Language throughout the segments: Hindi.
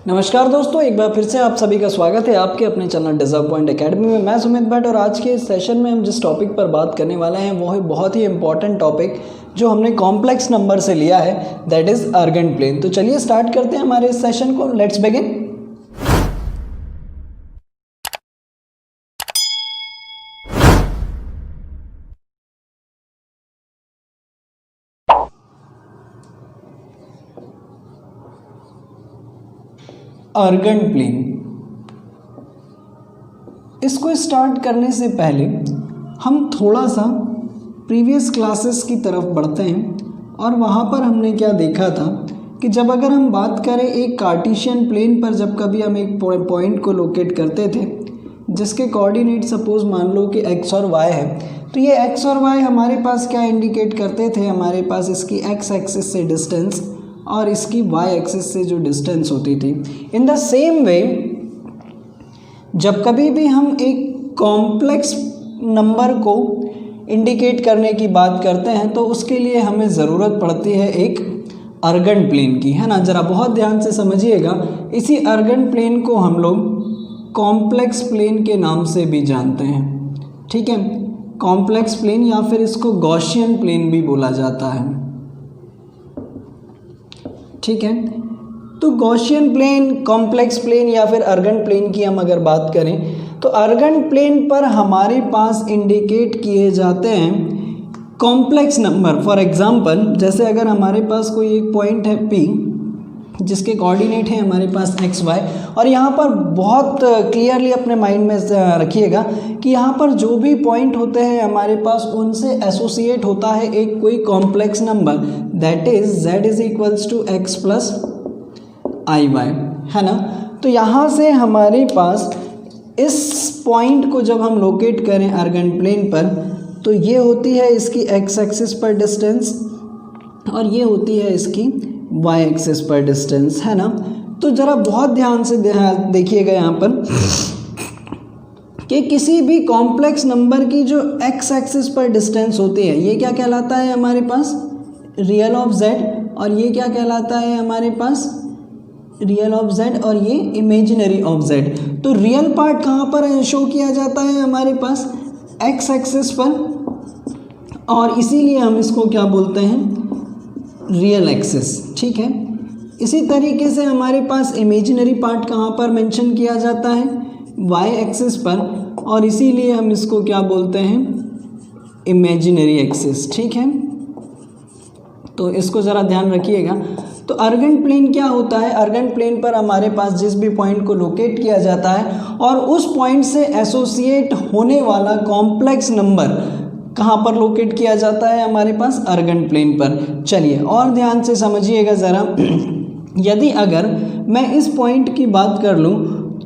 नमस्कार दोस्तों, एक बार फिर से आप सभी का स्वागत है आपके अपने चैनल डिजर्व पॉइंट एकेडमी में। मैं सुमित भट्ट और आज के इस सेशन में हम जिस टॉपिक पर बात करने वाले हैं वो है बहुत ही इंपॉर्टेंट टॉपिक जो हमने कॉम्प्लेक्स नंबर से लिया है, दैट इज अर्गेंट प्लेन। तो चलिए स्टार्ट करते हैं हमारे इस सेशन को। Let's begin. अर्गेंट प्लेन, इसको स्टार्ट करने से पहले हम थोड़ा सा प्रीवियस क्लासेस की तरफ बढ़ते हैं और वहाँ पर हमने क्या देखा था कि जब अगर हम बात करें एक कार्टेशियन प्लेन पर, जब कभी हम एक पॉइंट को लोकेट करते थे जिसके कोऑर्डिनेट सपोज मान लो कि x और y है, तो ये x और y हमारे पास क्या इंडिकेट करते थे, हमारे पास इसकी x एक्सिस से डिस्टेंस और इसकी y एक्सिस से जो डिस्टेंस होती थी। इन द सेम वे जब कभी भी हम एक कॉम्प्लेक्स नंबर को इंडिकेट करने की बात करते हैं तो उसके लिए हमें ज़रूरत पड़ती है एक अर्गेंट प्लेन की, है ना। ज़रा बहुत ध्यान से समझिएगा। इसी अर्गेंट प्लेन को हम लोग कॉम्प्लेक्स प्लेन के नाम से भी जानते हैं, ठीक है। कॉम्प्लेक्स प्लेन या फिर इसको गॉसियन प्लेन भी बोला जाता है, ठीक है। तो गॉसियन प्लेन, कॉम्प्लेक्स प्लेन या फिर अर्गेंट प्लेन की हम अगर बात करें तो अर्गेंट प्लेन पर हमारे पास इंडिकेट किए जाते हैं कॉम्प्लेक्स नंबर। फॉर एग्जांपल, जैसे अगर हमारे पास कोई एक पॉइंट है P जिसके कोऑर्डिनेट है हमारे पास x y, और यहाँ पर बहुत क्लियरली अपने माइंड में रखिएगा कि यहाँ पर जो भी पॉइंट होते हैं हमारे पास उनसे एसोसिएट होता है एक कोई complex number, that is z is equals to x plus i y, है ना। तो यहाँ से हमारे पास इस पॉइंट को जब हम लोकेट करें अर्गेंट प्लेन पर तो ये होती है इसकी x एक्सिस पर डिस्टेंस और ये होती है इसकी y एक्सिस पर डिस्टेंस, है ना। तो ज़रा बहुत ध्यान से देखिएगा यहाँ पर कि किसी भी कॉम्प्लेक्स नंबर की जो x एक्सिस पर डिस्टेंस होती है ये क्या कहलाता है हमारे पास, रियल ऑफ z, और ये क्या कहलाता है हमारे पास, रियल ऑफ z, और ये इमेजिनरी ऑफ z। तो रियल पार्ट कहाँ पर शो किया जाता है हमारे पास, x एक्सिस पर, और इसीलिए हम इसको क्या बोलते हैं, रियल एक्सिस, ठीक है। इसी तरीके से हमारे पास इमेजिनरी पार्ट कहाँ पर मेंशन किया जाता है, y एक्सिस पर, और इसीलिए हम इसको क्या बोलते हैं, इमेजिनरी एक्सिस, ठीक है। तो इसको ज़रा ध्यान रखिएगा। तो अर्गेंट प्लेन क्या होता है, अर्गेंट प्लेन पर हमारे पास जिस भी पॉइंट को लोकेट किया जाता है और उस पॉइंट से एसोसिएट होने वाला कॉम्प्लेक्स नंबर कहाँ पर लोकेट किया जाता है हमारे पास, अर्गेंट प्लेन पर। चलिए और ध्यान से समझिएगा ज़रा। यदि अगर मैं इस पॉइंट की बात कर लूँ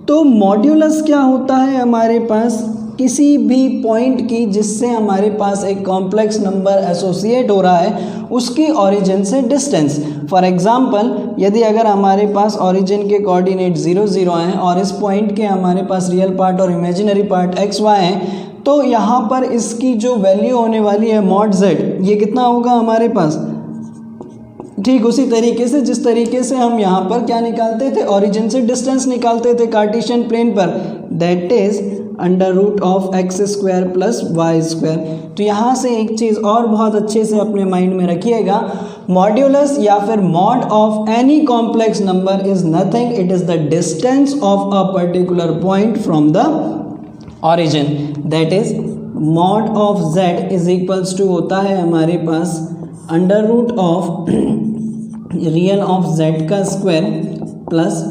तो मॉड्यूलस क्या होता है हमारे पास, किसी भी पॉइंट की जिससे हमारे पास एक कॉम्प्लेक्स नंबर एसोसिएट हो रहा है उसकी ओरिजिन से डिस्टेंस। फॉर एग्जांपल, यदि अगर हमारे पास ओरिजिन के कोऑर्डिनेट 0 0 हैं और इस पॉइंट के हमारे पास रियल पार्ट और इमेजिनरी पार्ट x y हैं, तो यहाँ पर इसकी जो वैल्यू होने वाली है मॉड z, ये कितना होगा हमारे पास, ठीक उसी तरीके से जिस तरीके से हम यहाँ पर क्या निकालते थे, ओरिजिन से डिस्टेंस निकालते थे कार्टेशियन प्लेन पर, that is under root of x square plus y square. तो यहाँ से एक चीज़ और बहुत अच्छे से अपने माइंड में रखिएगा, मॉड्यूलस या फिर mod of any complex number is nothing, it is the distance of a particular point from the origin, that is mod of z is equals to होता है हमारे पास under root of real of z का square plus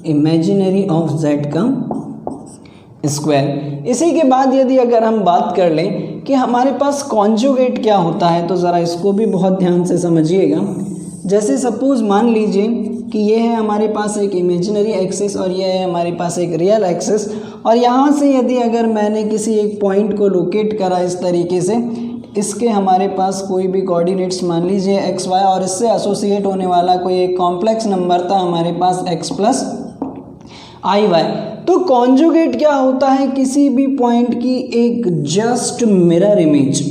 imaginary of z का स्क्वायर। इसी के बाद यदि अगर हम बात कर लें कि हमारे पास कॉन्जुगेट क्या होता है तो ज़रा इसको भी बहुत ध्यान से समझिएगा। जैसे सपोज़ मान लीजिए कि ये है हमारे पास एक इमेजिनरी एक्सिस और ये है हमारे पास एक रियल एक्सिस, और यहाँ से यदि अगर मैंने किसी एक पॉइंट को लोकेट करा इस तरीके से, इसके हमारे पास कोई भी कोऑर्डिनेट्स मान लीजिए x y और इससे एसोसिएट होने वाला कोई एक कॉम्प्लेक्स नंबर था हमारे पास x प्लस आई वाई। तो कॉन्जुगेट क्या होता है, किसी भी पॉइंट की एक जस्ट मिरर इमेज,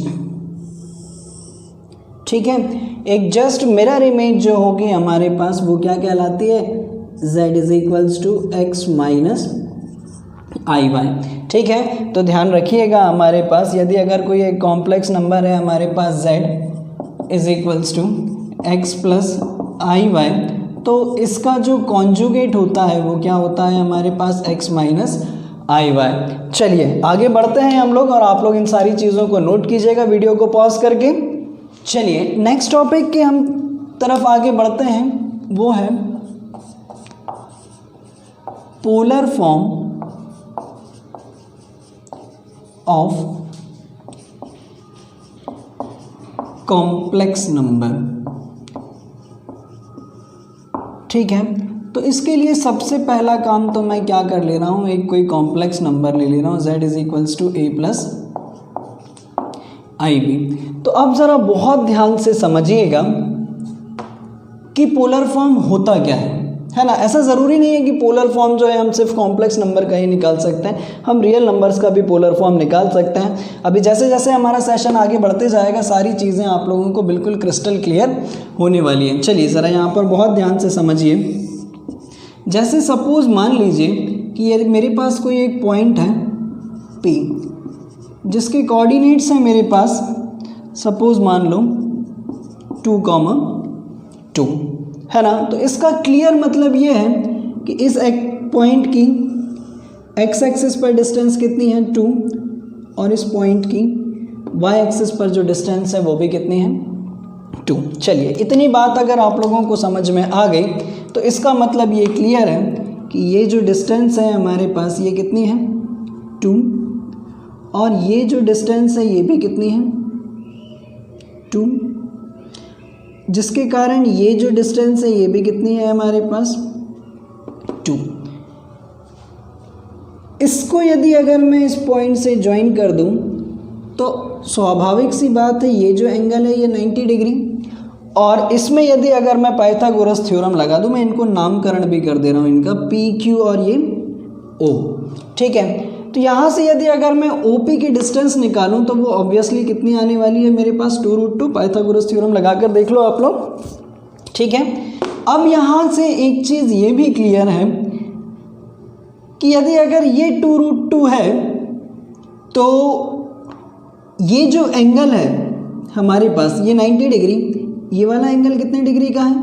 ठीक है। एक जस्ट मिरर इमेज जो होगी हमारे पास वो क्या कहलाती है, z is equals to x minus i y. ठीक है, तो ध्यान रखिएगा हमारे पास यदि अगर कोई एक कॉम्प्लेक्स नंबर है हमारे पास z is equals to x plus i y, तो इसका जो कॉन्जुगेट होता है वो क्या होता है हमारे पास x माइनस आई वाई। चलिए आगे बढ़ते हैं हम लोग, और आप लोग इन सारी चीज़ों को नोट कीजिएगा वीडियो को पॉज करके। चलिए नेक्स्ट टॉपिक के हम तरफ आगे बढ़ते हैं, वो है polar form of complex number. ठीक है, तो इसके लिए सबसे पहला काम तो मैं क्या कर ले रहा हूँ, एक कोई कॉम्प्लेक्स नंबर ले ले रहा हूँ z is equals to a plus i b. तो अब ज़रा बहुत ध्यान से समझिएगा कि पोलर फॉर्म होता क्या है ना। ऐसा ज़रूरी नहीं है कि पोलर फॉर्म जो है हम सिर्फ कॉम्प्लेक्स नंबर का ही निकाल सकते हैं, हम रियल नंबर्स का भी पोलर फॉर्म निकाल सकते हैं। अभी जैसे जैसे हमारा सेशन आगे बढ़ते जाएगा सारी चीज़ें आप लोगों को बिल्कुल क्रिस्टल क्लियर होने वाली हैं। चलिए ज़रा यहाँ पर बहुत ध्यान से समझिए। जैसे सपोज मान लीजिए कि ये मेरे पास कोई एक पॉइंट है P जिसके कोऑर्डिनेट्स हैं मेरे पास, सपोज मान लो 2,2 है ना। तो इसका क्लियर मतलब ये है कि इस एक पॉइंट की x एक्सिस पर डिस्टेंस कितनी है 2, और इस पॉइंट की y एक्सिस पर जो डिस्टेंस है वो भी कितनी है 2। चलिए इतनी बात अगर आप लोगों को समझ में आ गई तो इसका मतलब ये क्लियर है कि ये जो डिस्टेंस है हमारे पास ये कितनी है 2, और ये जो डिस्टेंस है ये भी कितनी है 2, जिसके कारण ये जो डिस्टेंस है ये भी कितनी है हमारे पास 2। इसको यदि अगर मैं इस पॉइंट से ज्वाइन कर दूं तो स्वाभाविक सी बात है ये जो एंगल है ये 90 डिग्री, और इसमें यदि अगर मैं पाइथागोरस थ्योरम लगा दूं, मैं इनको नामकरण भी कर दे रहा हूं इनका पी क्यू और ये ओ। ठीक है, तो यहाँ से यदि अगर मैं OP की डिस्टेंस निकालूं तो वो ऑब्वियसली कितनी आने वाली है मेरे पास 2√2। पाइथागोरस थ्योरम लगाकर देख लो आप लोग। ठीक है, अब यहाँ से एक चीज़ ये भी क्लियर है कि यदि अगर ये 2√2 है तो ये जो एंगल है हमारे पास ये 90 डिग्री, ये वाला एंगल कितने डिग्री का है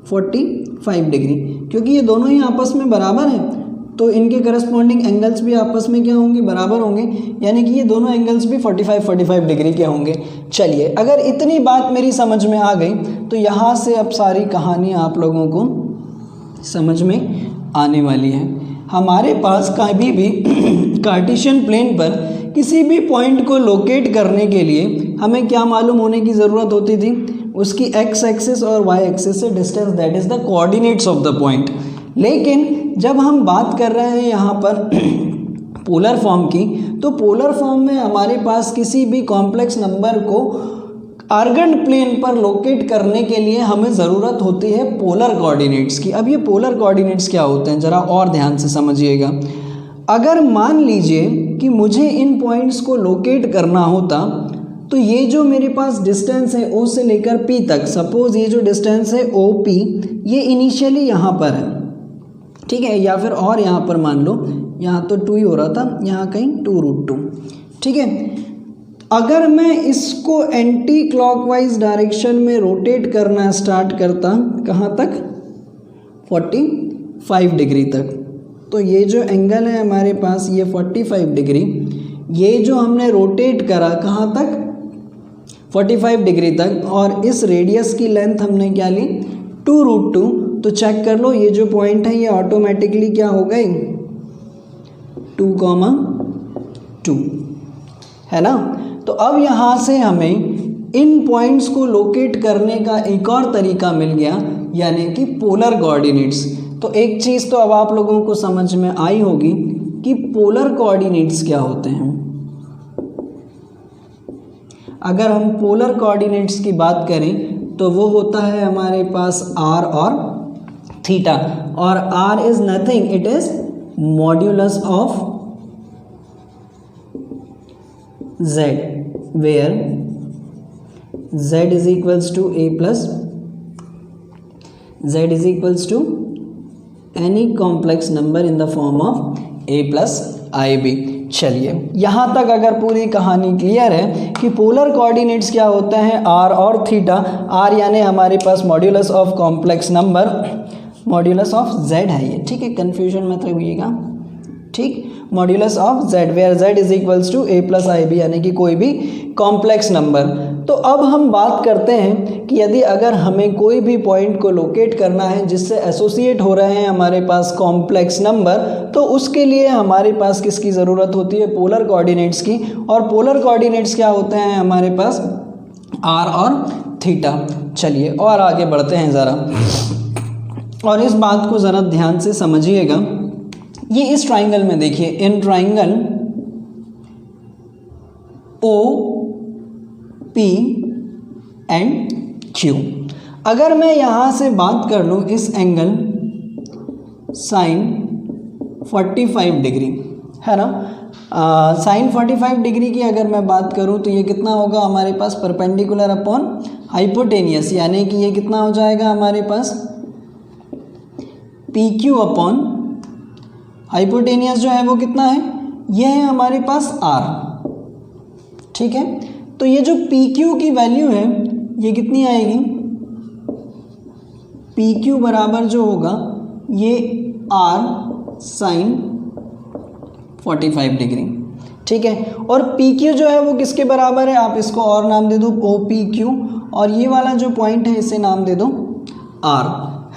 45 डिग्री, क्योंकि ये दोनों ही आपस में बराबर हैं तो इनके करस्पॉन्डिंग एंगल्स भी आपस में क्या होंगे बराबर होंगे, यानी कि ये दोनों एंगल्स भी 45 डिग्री के होंगे। चलिए अगर इतनी बात मेरी समझ में आ गई तो यहाँ से अब सारी कहानी आप लोगों को समझ में आने वाली है। हमारे पास कभी भी कार्टेशियन प्लेन पर किसी भी पॉइंट को लोकेट करने के लिए हमें क्या मालूम होने की ज़रूरत होती थी, उसकी x एक्सिस और y एक्सिस से distance, that is the coordinates of the point. लेकिन जब हम बात कर रहे हैं यहाँ पर पोलर फॉर्म की, तो पोलर फॉर्म में हमारे पास किसी भी कॉम्प्लेक्स नंबर को आर्गन प्लेन पर लोकेट करने के लिए हमें ज़रूरत होती है पोलर कोऑर्डिनेट्स की। अब ये पोलर कोऑर्डिनेट्स क्या होते हैं ज़रा और ध्यान से समझिएगा। अगर मान लीजिए कि मुझे इन पॉइंट्स को लोकेट करना होता तो ये जो मेरे पास डिस्टेंस है O से लेकर P तक, सपोज ये जो डिस्टेंस है OP ये इनिशियली यहाँ पर है, ठीक है, या फिर और यहाँ पर मान लो यहाँ तो 2 ही हो रहा था, यहाँ कहीं 2√2। ठीक है, अगर मैं इसको एंटी क्लॉकवाइज डायरेक्शन में रोटेट करना स्टार्ट करता, कहाँ तक 45 डिग्री तक, तो ये जो एंगल है हमारे पास ये 45 डिग्री, ये जो हमने रोटेट करा कहाँ तक 45 डिग्री तक, और इस रेडियस की लेंथ हमने क्या ली 2√2। तो चेक कर लो ये जो पॉइंट है ये ऑटोमेटिकली क्या हो गए 2,2 है ना। तो अब यहाँ से हमें इन पॉइंट्स को लोकेट करने का एक और तरीका मिल गया, यानी कि पोलर कोऑर्डिनेट्स। तो एक चीज़ तो अब आप लोगों को समझ में आई होगी कि पोलर कोऑर्डिनेट्स क्या होते हैं। अगर हम पोलर कोऑर्डिनेट्स की बात करें तो वो होता है हमारे पास r और थीटा, और r is nothing, it is modulus of z, where z is equals to a plus z is equals to any complex number in the form of a plus i b. चलिए यहाँ तक अगर पूरी कहानी क्लियर है कि पोलर कोऑर्डिनेट्स क्या होता है r और थीटा। r यानी हमारे पास modulus of complex number, modulus of z है ये, ठीक है, कन्फ्यूजन मत रखिएगा, ठीक, modulus of z where z is equals to a plus i b यानी कि कोई भी कॉम्प्लेक्स नंबर। तो अब हम बात करते हैं कि यदि अगर हमें कोई भी पॉइंट को लोकेट करना है जिससे एसोसिएट हो रहे हैं हमारे पास कॉम्प्लेक्स नंबर, तो उसके लिए हमारे पास किसकी ज़रूरत होती है, पोलर कोऑर्डिनेट्स की। और पोलर कोऑर्डिनेट्स क्या होते हैं हमारे पास, r और थीटा। चलिए और आगे बढ़ते हैं ज़रा, और इस बात को ज़रा ध्यान से समझिएगा। ये इस ट्राइंगल में देखिए, in triangle O P and Q, अगर मैं यहाँ से बात कर लूँ इस एंगल साइन 45 डिग्री है ना, साइन 45 डिग्री की अगर मैं बात करूँ तो ये कितना होगा हमारे पास, परपेंडिकुलर अपॉन हाइपोटेनियस, यानी कि ये कितना हो जाएगा हमारे पास पी क्यू अपॉन हाइपोटेनियस जो है वो कितना है, ये है हमारे पास r, ठीक है। तो ये जो पी क्यू की वैल्यू है ये कितनी आएगी, पी क्यू बराबर जो होगा ये r साइन 45 डिग्री, ठीक है। और पी क्यू जो है वो किसके बराबर है, आप इसको और नाम दे दो ओ पी क्यू, और ये वाला जो पॉइंट है इसे नाम दे दो r,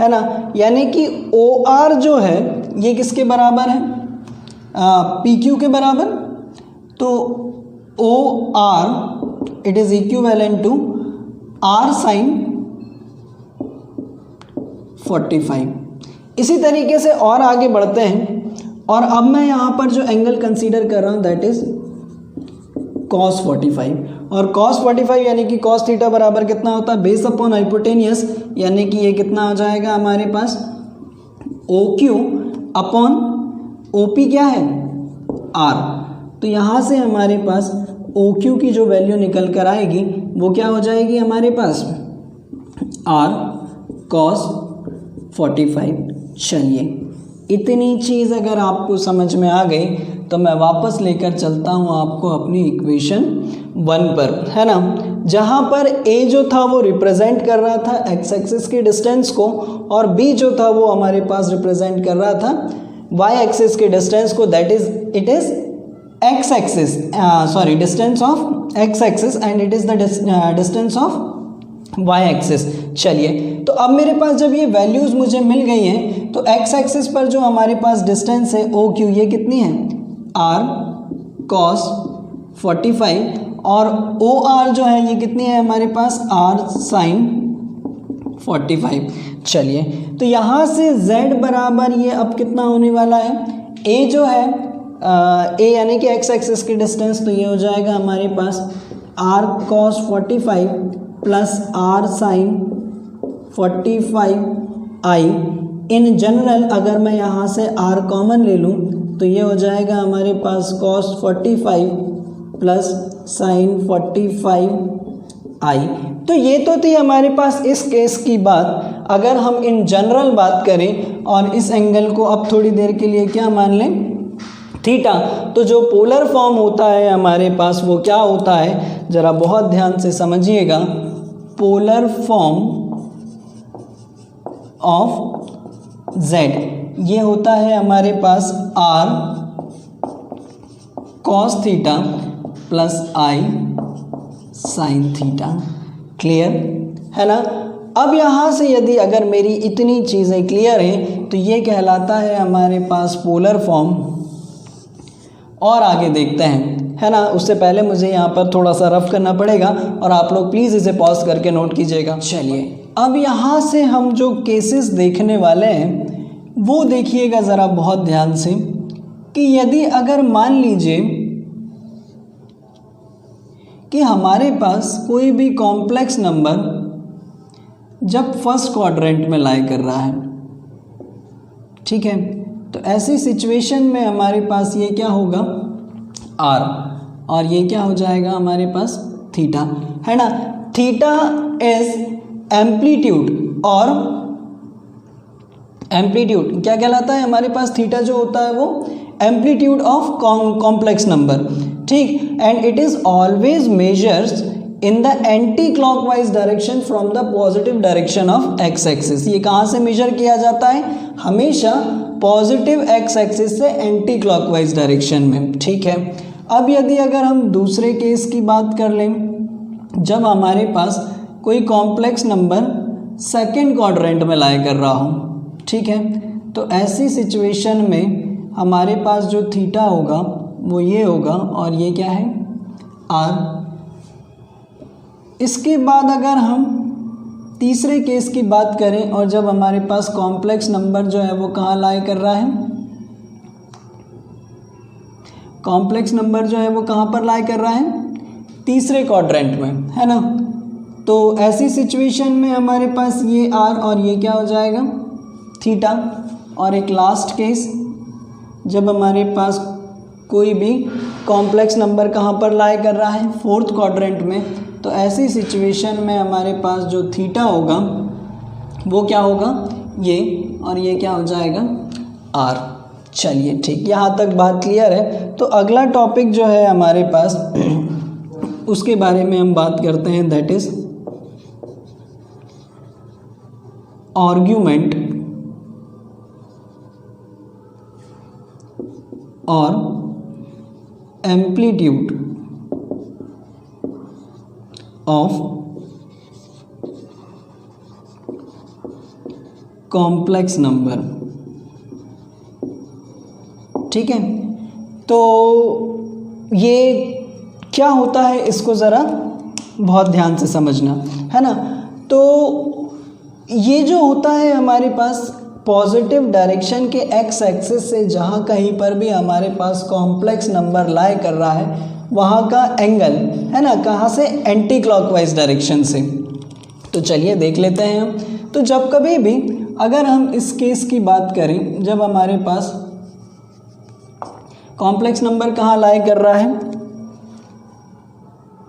है ना। यानी कि ओ आर जो है ये किसके बराबर है, पी क्यू के बराबर। तो O R it is equivalent to R sine 45। इसी तरीके से और आगे बढ़ते हैं, और अब मैं यहाँ पर जो एंगल कंसीडर कर रहा हूँ दैट इज़ cos 45, और cos 45 यानी कि cos थीटा बराबर कितना होता है, बेस अपॉन हाइपोटेनियस, यानी कि ये कितना हो जाएगा हमारे पास O Q upon O P क्या है r। तो यहाँ से हमारे पास ओ क्यू की जो वैल्यू निकल कर आएगी वो क्या हो जाएगी हमारे पास r cos 45। चलिए इतनी चीज़ अगर आपको समझ में आ गई तो मैं वापस लेकर चलता हूँ आपको अपनी इक्वेशन 1 पर, है ना, जहाँ पर a जो था वो रिप्रेजेंट कर रहा था x एक्सिस के डिस्टेंस को, और b जो था वो हमारे पास रिप्रेजेंट कर रहा था y एक्सिस के डिस्टेंस को, that is it is x axis, sorry distance of x axis and it is the distance of y axis. चलिए तो अब मेरे पास जब ये वैल्यूज़ मुझे मिल गई हैं तो x एक्सिस पर जो हमारे पास डिस्टेंस है ओ क्यू ये कितनी है r cos 45, और ओ आर जो है ये कितनी है हमारे पास r sin 45। चलिए तो यहाँ से z बराबर ये अब कितना होने वाला है, a जो है a यानी कि x एक्सिस की डिस्टेंस, तो ये हो जाएगा हमारे पास r cos 45 plus r sin 45i। In general अगर मैं यहाँ से r कॉमन ले लूँ तो ये हो जाएगा हमारे पास cos 45 प्लस sin 45i। तो ये तो थी हमारे पास इस केस की बात। अगर हम इन जनरल बात करें और इस एंगल को अब थोड़ी देर के लिए क्या मान लें, थीटा, तो जो पोलर फॉर्म होता है हमारे पास वो क्या होता है, ज़रा बहुत ध्यान से समझिएगा। पोलर फॉर्म ऑफ z ये होता है हमारे पास r cos theta plus i sin theta. Clear है ना। अब यहाँ से यदि अगर मेरी इतनी चीज़ें क्लियर हैं तो ये कहलाता है हमारे पास पोलर फॉर्म। और आगे देखते हैं, है ना। उससे पहले मुझे यहाँ पर थोड़ा सा रफ करना पड़ेगा और आप लोग प्लीज़ इसे पॉज करके नोट कीजिएगा। चलिए अब यहाँ से हम जो केसेस देखने वाले हैं वो देखिएगा ज़रा बहुत ध्यान से, कि यदि अगर मान लीजिए कि हमारे पास कोई भी कॉम्प्लेक्स नंबर जब फर्स्ट क्वाड्रेंट में लाई कर रहा है, ठीक है, तो ऐसी सिचुएशन में हमारे पास ये क्या होगा r, और ये क्या हो जाएगा हमारे पास थीटा, है ना। थीटा इज एम्पलीट्यूड और एम्पलीट्यूड क्या कहलाता है हमारे पास, थीटा जो होता है वो एम्पलीट्यूड ऑफ कॉम्प्लेक्स नंबर, ठीक। And it is always measures in the anti clockwise direction from the positive direction of x axis. ये कहाँ से मेजर किया जाता है, हमेशा पॉजिटिव एक्स एक्सिस से एंटी क्लॉकवाइज डायरेक्शन में, ठीक है। अब यदि अगर हम दूसरे केस की बात कर लें, जब हमारे पास कोई कॉम्प्लेक्स नंबर सेकंड क्वाड्रेंट में लाई कर रहा हो, ठीक है, तो ऐसी सिचुएशन में हमारे पास जो थीटा होगा वो ये होगा और ये क्या है आर। इसके बाद अगर हम तीसरे केस की बात करें और जब हमारे पास कॉम्प्लेक्स नंबर जो है वो कहाँ लाई कर रहा है, कॉम्प्लेक्स नंबर जो है वो कहाँ पर लाई कर रहा है, तीसरे क्वाड्रेंट में, है ना। तो ऐसी सिचुएशन में हमारे पास ये आर और ये क्या हो जाएगा थीटा। और एक लास्ट केस, जब हमारे पास कोई भी कॉम्प्लेक्स नंबर कहाँ पर लाई कर रहा है, फोर्थ क्वाड्रेंट में, तो ऐसी सिचुएशन में हमारे पास जो थीटा होगा वो क्या होगा ये, और ये क्या हो जाएगा आर। चलिए ठीक, यहाँ तक बात क्लियर है। तो अगला टॉपिक जो है हमारे पास उसके बारे में हम बात करते हैं, दैट इज आर्ग्यूमेंट और एम्पलीट्यूड ऑफ कॉम्प्लेक्स नंबर, ठीक है। तो ये क्या होता है इसको ज़रा बहुत ध्यान से समझना, है ना। तो ये जो होता है हमारे पास पॉजिटिव डायरेक्शन के एक्स एक्सिस से जहाँ कहीं पर भी हमारे पास कॉम्प्लेक्स नंबर लाई कर रहा है वहाँ का एंगल, है ना, कहाँ से, एंटी क्लॉकवाइज डायरेक्शन से। तो चलिए देख लेते हैं हम। तो जब कभी भी अगर हम इस केस की बात करें, जब हमारे पास कॉम्प्लेक्स नंबर कहाँ लाई कर रहा है,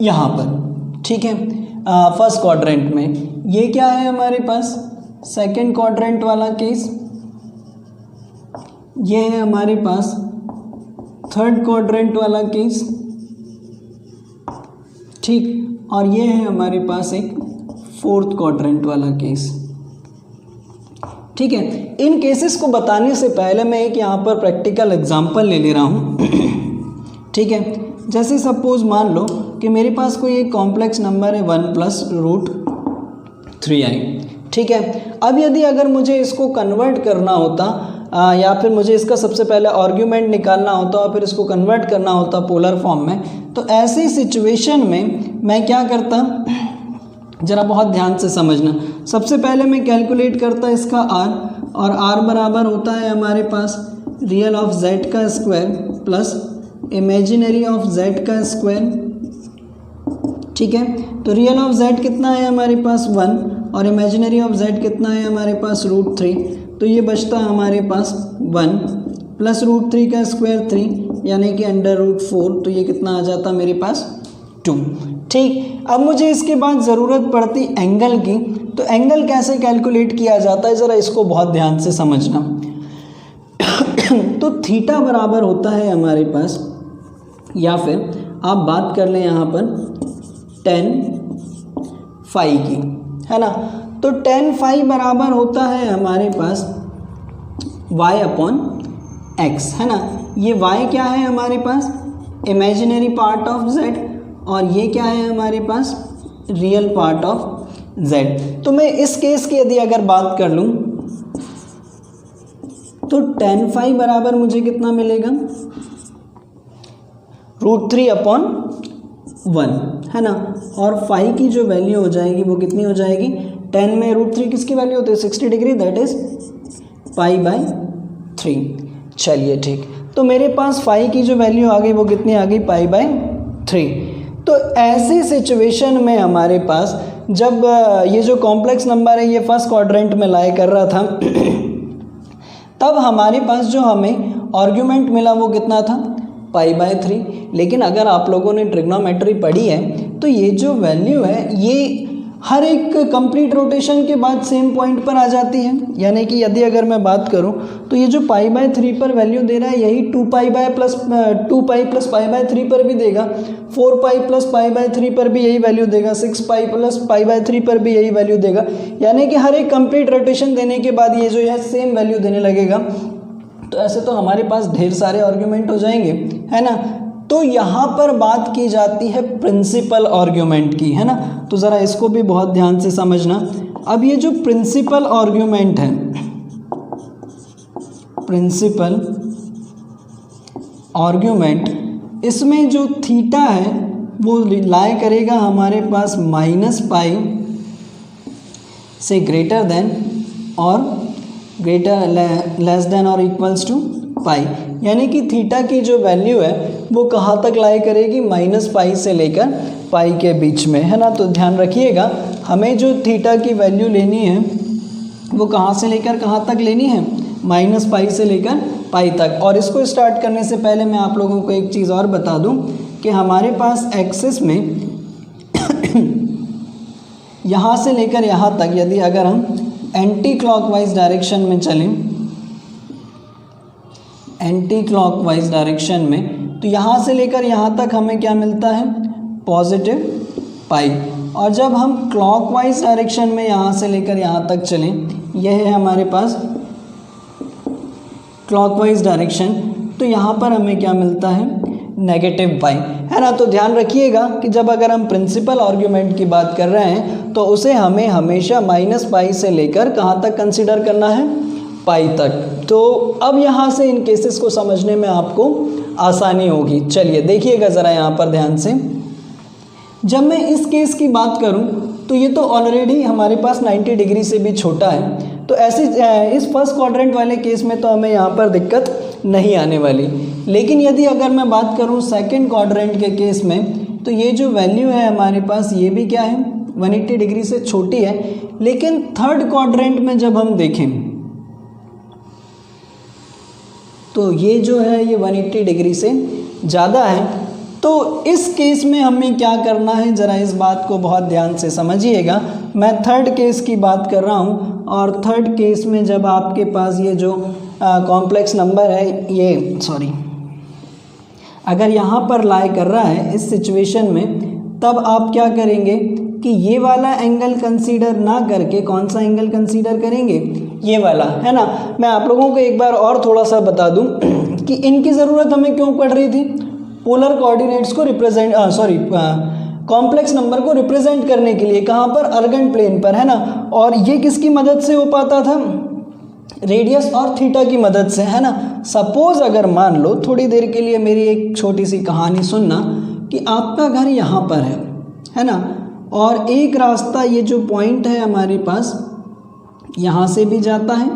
यहाँ पर, ठीक है, फर्स्ट क्वाड्रेंट में। ये क्या है हमारे पास सेकंड क्वाड्रेंट वाला केस, ये है हमारे पास थर्ड क्वाड्रेंट वाला केस, ठीक। और ये है हमारे पास एक फोर्थ क्वाड्रेंट वाला केस, ठीक है। इन केसेस को बताने से पहले मैं एक यहाँ पर प्रैक्टिकल एग्जांपल ले ले रहा हूँ, ठीक है। जैसे सपोज मान लो कि मेरे पास कोई एक कॉम्प्लेक्स नंबर है 1 + √3i, ठीक है। अब यदि अगर मुझे इसको कन्वर्ट करना होता या फिर मुझे इसका सबसे पहले आर्ग्यूमेंट निकालना होता और फिर इसको कन्वर्ट करना होता पोलर फॉर्म में, तो ऐसी सिचुएशन में मैं क्या करता, ज़रा बहुत ध्यान से समझना। सबसे पहले मैं कैलकुलेट करता इसका r, और r बराबर होता है हमारे पास रियल ऑफ z का square plus imaginary of z का स्क्वायर, ठीक है। तो रियल ऑफ z कितना है हमारे पास 1 और इमेजिनरी ऑफ z कितना है हमारे पास √3, तो ये बचता है हमारे पास 1 प्लस √3 का स्क्वायर 3 यानी कि √4, तो ये कितना आ जाता मेरे पास 2, ठीक। अब मुझे इसके बाद ज़रूरत पड़ती एंगल की, तो एंगल कैसे कैलकुलेट किया जाता है ज़रा इसको बहुत ध्यान से समझना। तो थीटा बराबर होता है हमारे पास, या फिर आप बात कर लें यहाँ पर tan phi की, है ना। तो tan phi बराबर होता है हमारे पास y/x, है ना। ये y क्या है हमारे पास, इमेजिनरी पार्ट ऑफ z, और ये क्या है हमारे पास रियल पार्ट ऑफ z। तो मैं इस केस की यदि अगर बात कर लूँ तो tan phi बराबर मुझे कितना मिलेगा √3/1, है ना। और phi की जो वैल्यू हो जाएगी वो कितनी हो जाएगी, 10 में √3 किसकी वैल्यू होती है 60 डिग्री, दैट इज π/3। चलिए ठीक, तो मेरे पास phi की जो वैल्यू आ गई वो कितनी आ गई π/3। तो ऐसी सिचुएशन में हमारे पास जब ये जो कॉम्प्लेक्स नंबर है ये फर्स्ट क्वाड्रेंट में लाई कर रहा था, तब हमारे पास जो हमें आर्ग्यूमेंट मिला वो कितना था π/3। लेकिन अगर आप लोगों ने ट्रिग्नोमेट्री पढ़ी है तो ये जो वैल्यू है ये हर एक कंप्लीट रोटेशन के बाद सेम पॉइंट पर आ जाती है। यानी कि यदि अगर मैं बात करूं तो ये जो π/3 पर वैल्यू दे रहा है यही 2π प्लस π/3 पर भी देगा, 4π प्लस π/3 पर भी यही वैल्यू देगा, 6π प्लस π/3 पर भी यही वैल्यू देगा। यानी कि हर एक कंप्लीट रोटेशन देने के बाद ये जो है सेम वैल्यू देने लगेगा। तो ऐसे तो हमारे पास ढेर सारे आर्ग्यूमेंट हो जाएंगे, है ना। तो यहाँ पर बात की जाती है प्रिंसिपल आर्ग्यूमेंट की, है ना। तो ज़रा इसको भी बहुत ध्यान से समझना। अब ये जो प्रिंसिपल आर्ग्यूमेंट है, प्रिंसिपल आर्ग्यूमेंट, इसमें जो थीटा है वो लाई करेगा हमारे पास -π से ग्रेटर देन और लेस देन और इक्वल्स टू π। यानी कि थीटा की जो वैल्यू है वो कहाँ तक लाई करेगी, -π से लेकर π के बीच में, है ना। तो ध्यान रखिएगा, हमें जो थीटा की वैल्यू लेनी है वो कहाँ से लेकर कहाँ तक लेनी है, -π से लेकर π तक। और इसको स्टार्ट करने से पहले मैं आप लोगों को एक चीज़ और बता दूं कि हमारे पास एक्सिस में यहाँ से लेकर यहाँ तक यदि अगर हम एंटी क्लॉकवाइज डायरेक्शन में चलें, एंटी क्लॉकवाइज डायरेक्शन में, तो यहाँ से लेकर यहाँ तक हमें क्या मिलता है, +π। और जब हम क्लॉकवाइज डायरेक्शन में यहाँ से लेकर यहाँ तक चलें, यह है हमारे पास क्लॉकवाइज डायरेक्शन, तो यहाँ पर हमें क्या मिलता है, -π, है ना। तो ध्यान रखिएगा कि जब अगर हम प्रिंसिपल आर्ग्यूमेंट की बात कर रहे हैं तो उसे हमें हमेशा -π से लेकर कहाँ तक कंसीडर करना है, π तक। तो अब यहाँ से इन केसेस को समझने में आपको आसानी होगी। चलिए देखिएगा ज़रा यहाँ पर ध्यान से। जब मैं इस केस की बात करूँ तो ये तो ऑलरेडी हमारे पास 90 डिग्री से भी छोटा है, तो ऐसे इस फर्स्ट क्वाड्रेंट वाले केस में तो हमें यहाँ पर दिक्कत नहीं आने वाली। लेकिन यदि अगर मैं बात करूँ सेकंड क्वाड्रेंट के केस में, तो ये जो वैल्यू है हमारे पास ये भी क्या है, 180 डिग्री से छोटी है। लेकिन थर्ड क्वाड्रेंट में जब हम देखें तो ये जो है ये 180 डिग्री से ज़्यादा है। तो इस केस में हमें क्या करना है, ज़रा इस बात को बहुत ध्यान से समझिएगा। मैं थर्ड केस की बात कर रहा हूँ, और थर्ड केस में जब आपके पास ये जो कॉम्प्लेक्स नंबर है, ये अगर यहाँ पर लाई कर रहा है इस सिचुएशन में, तब आप क्या करेंगे कि ये वाला एंगल कंसीडर ना करके कौन सा एंगल कंसीडर करेंगे, ये वाला, है ना। मैं आप लोगों को एक बार और थोड़ा सा बता दूं कि इनकी ज़रूरत हमें क्यों पड़ रही थी, पोलर कोऑर्डिनेट्स को रिप्रेजेंट कॉम्प्लेक्स नंबर को रिप्रेजेंट करने के लिए, कहाँ पर, अर्गेंट प्लेन पर, है ना। और ये किसकी मदद से हो पाता था, रेडियस और थीटा की मदद से, है ना। सपोज अगर मान लो, थोड़ी देर के लिए मेरी एक छोटी सी कहानी सुनना, कि आपका घर यहाँ पर है ना, और एक रास्ता ये जो पॉइंट है हमारे पास यहाँ से भी जाता है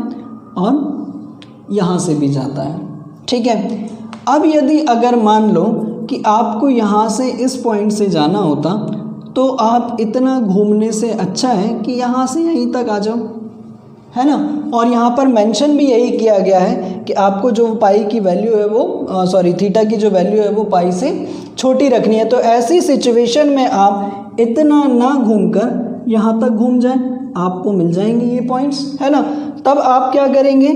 और यहाँ से भी जाता है, ठीक है। अब यदि अगर मान लो कि आपको यहाँ से इस पॉइंट से जाना होता, तो आप इतना घूमने से अच्छा है कि यहाँ से यहीं तक आ जाओ, है ना। और यहाँ पर मेंशन भी यही किया गया है कि आपको जो पाई की वैल्यू है वो थीटा की जो वैल्यू है वो पाई से छोटी रखनी है। तो ऐसी सिचुएशन में आप इतना ना घूमकर यहाँ तक घूम जाए, आपको मिल जाएंगे ये पॉइंट्स, है ना। तब आप क्या करेंगे,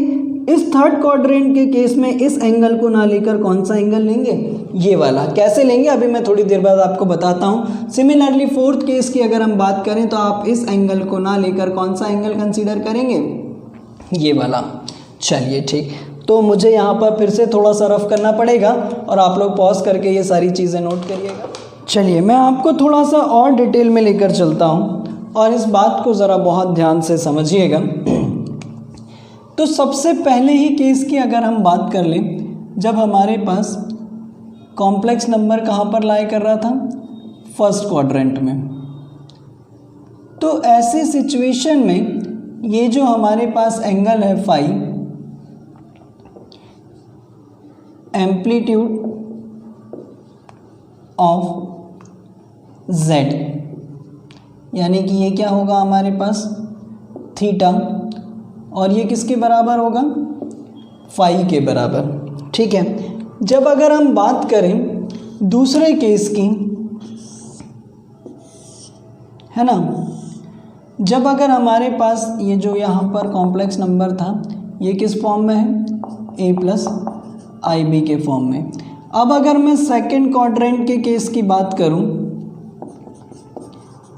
इस थर्ड क्वाड्रेंट के केस में इस एंगल को ना लेकर कौन सा एंगल लेंगे, ये वाला। कैसे लेंगे अभी मैं थोड़ी देर बाद आपको बताता हूँ। सिमिलरली फोर्थ केस की अगर हम बात करें तो आप इस एंगल को ना लेकर कौन सा एंगल कंसीडर करेंगे, ये वाला। चलिए ठीक, तो मुझे यहाँ पर फिर से थोड़ा सा रफ करना पड़ेगा और आप लोग पॉज करके ये सारी चीज़ें नोट करिएगा। चलिए मैं आपको थोड़ा सा और डिटेल में लेकर चलता हूँ और इस बात को ज़रा बहुत ध्यान से समझिएगा। तो सबसे पहले ही केस की अगर हम बात कर लें, जब हमारे पास कॉम्प्लेक्स नंबर कहाँ पर लाई कर रहा था, फर्स्ट क्वाड्रेंट में, तो ऐसे सिचुएशन में ये जो हमारे पास एंगल है फाई, एम्पलीट्यूड ऑफ जेड, यानी कि ये क्या होगा हमारे पास, थीटा, और ये किसके बराबर होगा, फाई के बराबर, ठीक है। जब अगर हम बात करें दूसरे केस की, है ना, जब अगर हमारे पास ये जो यहाँ पर कॉम्प्लेक्स नंबर था ये किस फॉर्म में है, a प्लस आई बी के फॉर्म में। अब अगर मैं सेकंड क्वाड्रेंट के केस की बात करूं,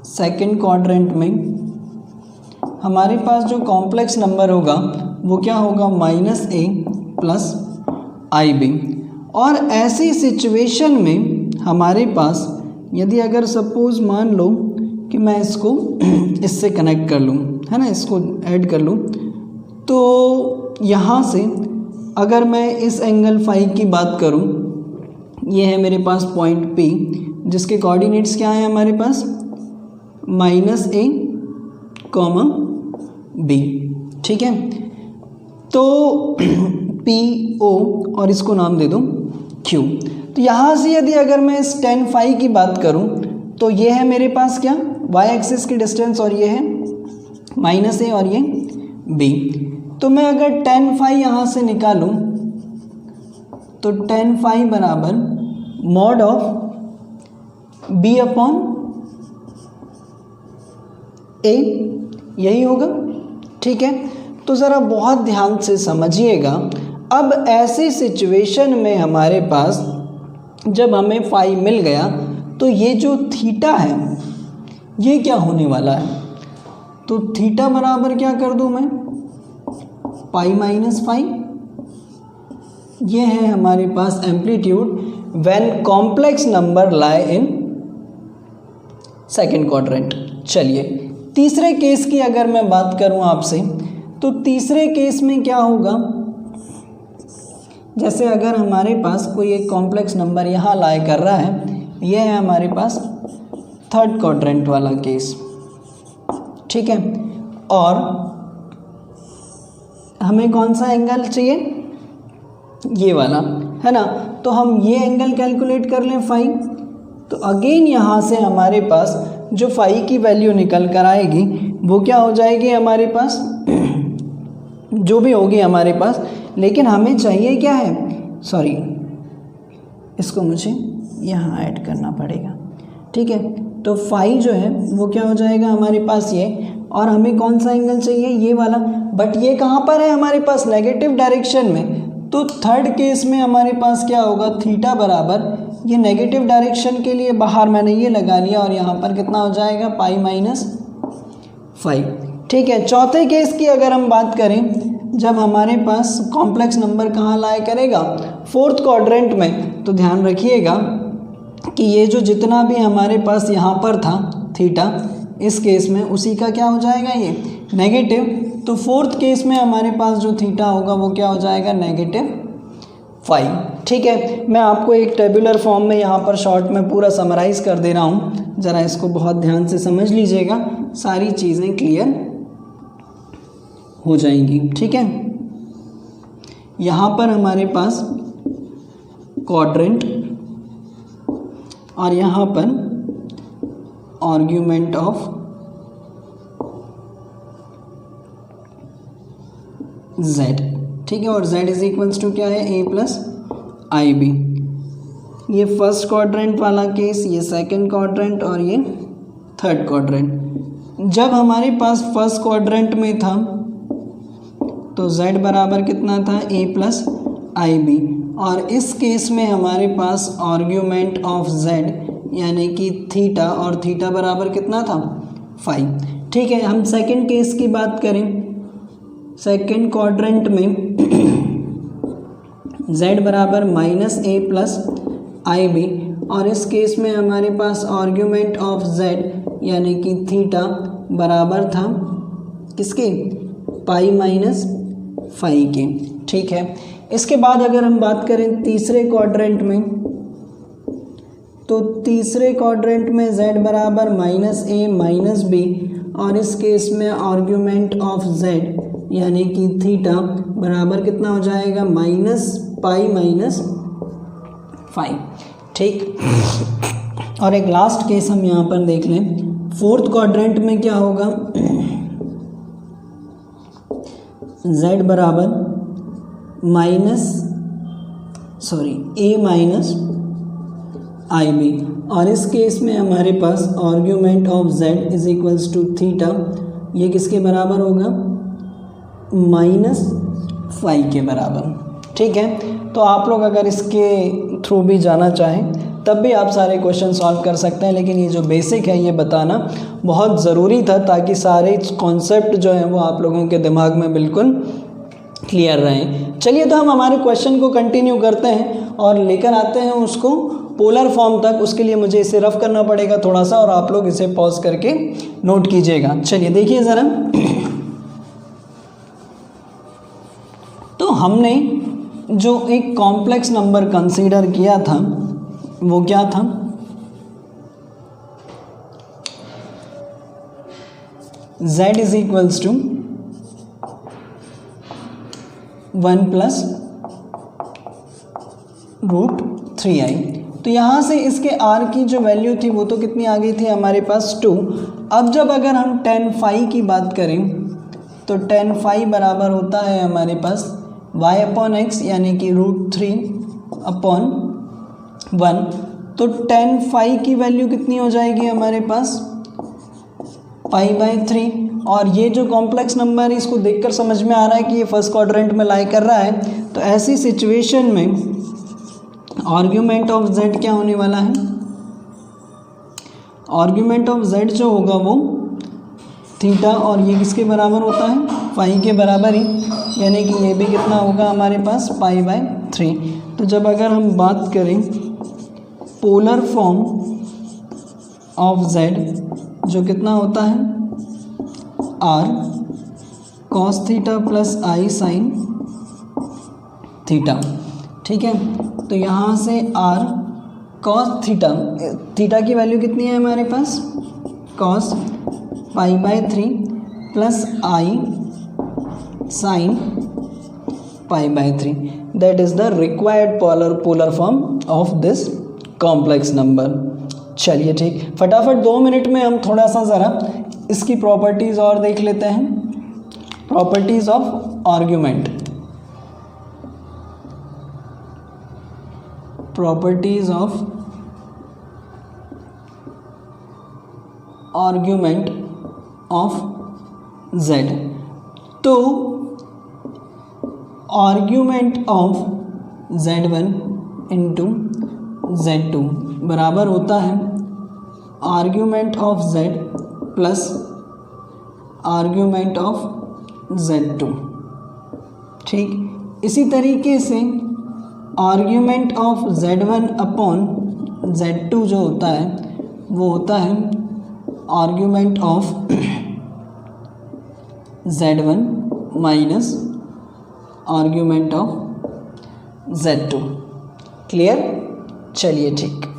सेकंड क्वाड्रेंट में हमारे पास जो कॉम्प्लेक्स नंबर होगा वो क्या होगा, minus A plus i B. और ऐसी सिचुएशन में हमारे पास यदि अगर सपोज मान लो कि मैं इसको इससे कनेक्ट कर लूँ, है ना, इसको ऐड कर लूँ, तो यहाँ से अगर मैं इस एंगल फाई की बात करूँ, ये है मेरे पास पॉइंट P जिसके कोऑर्डिनेट्स क्या हैं हमारे पास, माइनस ए कॉमा बी, ठीक है। तो पी ओ और इसको नाम दे दो Q। तो यहाँ से यदि अगर मैं इस tan फाई की बात करूँ तो ये है मेरे पास क्या, y एक्सिस की डिस्टेंस, और ये है माइनस ए और ये b। तो मैं अगर tan फाई यहाँ से निकालूँ तो tan फाई बराबर mod of b upon a, यही होगा, ठीक है। तो ज़रा बहुत ध्यान से समझिएगा। अब ऐसी सिचुएशन में हमारे पास जब हमें फाई मिल गया तो ये जो थीटा है ये क्या होने वाला है, तो थीटा बराबर क्या कर दूं मैं, पाई माइनस फाई। ये है हमारे पास amplitude when complex number lie in second quadrant. चलिए तीसरे केस की अगर मैं बात करूं आपसे, तो तीसरे केस में क्या होगा, जैसे अगर हमारे पास कोई एक कॉम्प्लेक्स नंबर यहाँ लाई कर रहा है, ये है हमारे पास थर्ड क्वाड्रेंट वाला केस, ठीक है। और हमें कौन सा एंगल चाहिए, ये वाला, है ना। तो हम ये एंगल कैलकुलेट कर लें फाई। तो अगेन यहाँ से हमारे पास जो फाई की वैल्यू निकल कर आएगी वो क्या हो जाएगी हमारे पास, जो भी होगी हमारे पास, लेकिन हमें चाहिए क्या है, सॉरी इसको मुझे यहाँ ऐड करना पड़ेगा, ठीक है। तो फाई जो है वो क्या हो जाएगा हमारे पास ये, और हमें कौन सा एंगल चाहिए, ये वाला, बट ये कहाँ पर है हमारे पास, नेगेटिव डायरेक्शन में। तो थर्ड केस में हमारे पास क्या होगा, थीटा बराबर ये नेगेटिव डायरेक्शन के लिए बाहर मैंने ये लगा लिया, और यहाँ पर कितना हो जाएगा, पाई माइनस फाई, ठीक है। चौथे केस की अगर हम बात करें, जब हमारे पास कॉम्प्लेक्स नंबर कहाँ लाई करेगा, फोर्थ क्वाड्रेंट में, तो ध्यान रखिएगा कि ये जो जितना भी हमारे पास यहाँ पर था थीटा, इस केस में उसी का क्या हो जाएगा, ये नेगेटिव। तो फोर्थ केस में हमारे पास जो थीटा होगा वो क्या हो जाएगा, नेगेटिव फाई, ठीक है। मैं आपको एक टेबुलर फॉर्म में यहाँ पर शॉर्ट में पूरा समराइज़ कर दे रहा हूँ, ज़रा इसको बहुत ध्यान से समझ लीजिएगा, सारी चीज़ें क्लियर हो जाएंगी, ठीक है। यहाँ पर हमारे पास क्वाड्रेंट और यहाँ पर आर्ग्यूमेंट ऑफ z, ठीक है। और z इज इक्वल्स टू क्या है, a प्लस आई बी। ये फर्स्ट क्वाड्रेंट वाला केस, ये सेकंड क्वाड्रेंट और ये थर्ड क्वाड्रेंट। जब हमारे पास फर्स्ट क्वाड्रेंट में था तो z बराबर कितना था, a प्लस आई बी, और इस केस में हमारे पास आर्ग्यूमेंट ऑफ z यानी कि थीटा, और थीटा बराबर कितना था, फाई, ठीक है। हम सेकंड केस की बात करें, सेकंड क्वाड्रेंट में z बराबर minus A plus i B, और इस केस में हमारे पास आर्ग्यूमेंट ऑफ z यानी कि थीटा बराबर था किसके, पाई माइनस फाई के, ठीक है। इसके बाद अगर हम बात करें तीसरे क्वाड्रेंट में, तो तीसरे क्वाड्रेंट में z बराबर माइनस ए माइनस बी, और इस केस में आर्ग्यूमेंट ऑफ z यानी कि थीटा बराबर कितना हो जाएगा, माइनस पाई माइनस फाई, ठीक। और एक लास्ट केस हम यहाँ पर देख लें, फोर्थ क्वाड्रेंट में क्या होगा, z बराबर ए माइनस आई बी, और इस केस में हमारे पास argument of z is equals to theta ये किसके बराबर होगा, -5 के बराबर। ठीक है, तो आप लोग अगर इसके थ्रू भी जाना चाहें तब भी आप सारे क्वेश्चन सॉल्व कर सकते हैं, लेकिन ये जो बेसिक है ये बताना बहुत ज़रूरी था ताकि सारे कॉन्सेप्ट जो हैं वो आप लोगों के दिमाग में बिल्कुल क्लियर रहें। चलिए तो हम हमारे क्वेश्चन को कंटिन्यू करते हैं और लेकर आते हैं उसको पोलर फॉर्म तक। उसके लिए मुझे इसे रफ करना पड़ेगा थोड़ा सा और आप लोग इसे पॉज करके नोट कीजिएगा। चलिए देखिए ज़रा, तो हमने जो एक कॉम्प्लेक्स नंबर कंसीडर किया था वो क्या था, z is equals to 1 + √3i। तो यहाँ से इसके r की जो वैल्यू थी वो तो कितनी आ गई थी हमारे पास 2। अब जब अगर हम tan phi की बात करें तो tan phi बराबर होता है हमारे पास y/x यानी कि √3/1। तो tan phi की वैल्यू कितनी हो जाएगी हमारे पास π/3। और ये जो कॉम्प्लेक्स नंबर है इसको देखकर समझ में आ रहा है कि ये फर्स्ट क्वाड्रेंट में लाई कर रहा है। तो ऐसी सिचुएशन में आर्ग्यूमेंट ऑफ z क्या होने वाला है, आर्ग्यूमेंट ऑफ z जो होगा वो थीटा, और ये किसके बराबर होता है, पाई के बराबर ही, यानी कि ये भी कितना होगा हमारे पास π/3। तो जब अगर हम बात करें पोलर फॉर्म ऑफ z जो कितना होता है r cos theta plus i sin theta. ठीक है, तो यहाँ से r cos थीटा की वैल्यू कितनी है हमारे पास cos π/3 plus i sin π/3। That is the required polar form of this complex number. चलिए ठीक, फटाफट 2 मिनट में हम थोड़ा सा ज़रा इसकी प्रॉपर्टीज़ और देख लेते हैं। Properties of argument, properties of argument of z। तो argument of z1 into z2 बराबर होता है argument of z plus argument of z2। ठीक, इसी तरीके से argument of z1 upon z2 जो होता है वो होता है argument of z1 minus argument of z2। Clear, चलिए ठीक।